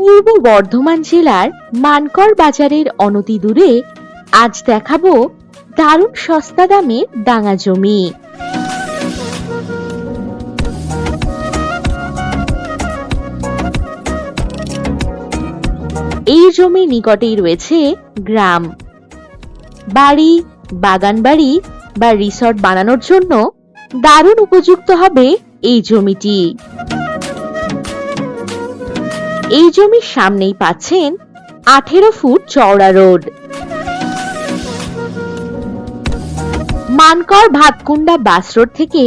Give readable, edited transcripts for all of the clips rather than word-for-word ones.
পূর্ব বর্ধমান জেলার মানকর বাজারের অনতি দূরে আজ দেখাবো দারুণ সস্তা দামের ডাঙা জমি। এই জমির নিকটেই রয়েছে গ্রাম। বাড়ি, বাগান বাড়ি বা রিসর্ট বানানোর জন্য দারুণ উপযুক্ত হবে এই জমিটি। এই জমির সামনেই পাচ্ছেন 18 ফুট চওড়া রোড। মানকর ভাতকুন্ডা বাস রোড থেকে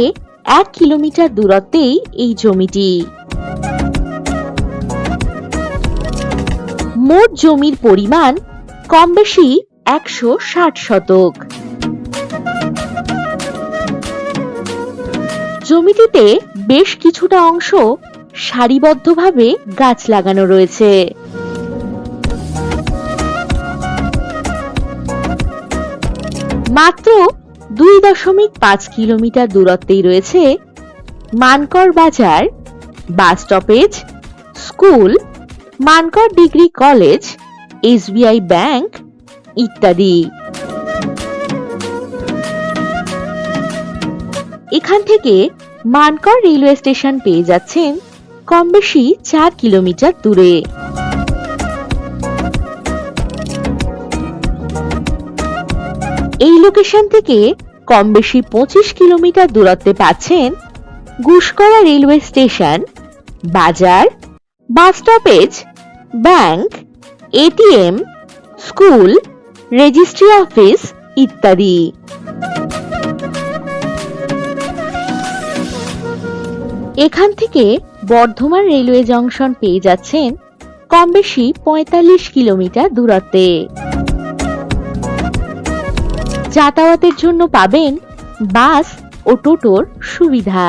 1 কিলোমিটার দূরত্বেই এই জমিটি। মোট জমির পরিমাণ কম বেশি 160 শতক। জমিটিতে বেশ কিছুটা অংশ সারিবদ্ধভাবে গাছ লাগানো রয়েছে। মাত্র 2.5 কিলোমিটার দূরত্বেই রয়েছে মানকর বাজার, bus stoppage, school, Mankar degree college, SBI bank ইত্যাদি। এখান থেকে মানকর রেলওয়ে স্টেশন পেয়ে যাচ্ছেন কম বেশি 4 কিলোমিটার দূরে। এই লোকেশন থেকে কম বেশি 25 কিলোমিটার দূরত্বে পাচ্ছেন গুসকরা রেলওয়ে স্টেশন, বাজার, bus stoppage, bank, ATM, school, registry office ইত্যাদি। এখান থেকে বর্ধমান রেলওয়ে জংশন পেয়ে যাচ্ছেন কম বেশি 45 কিলোমিটার দূরত্বে। যাতায়াতের জন্য পাবেন বাস ও টোটোর সুবিধা।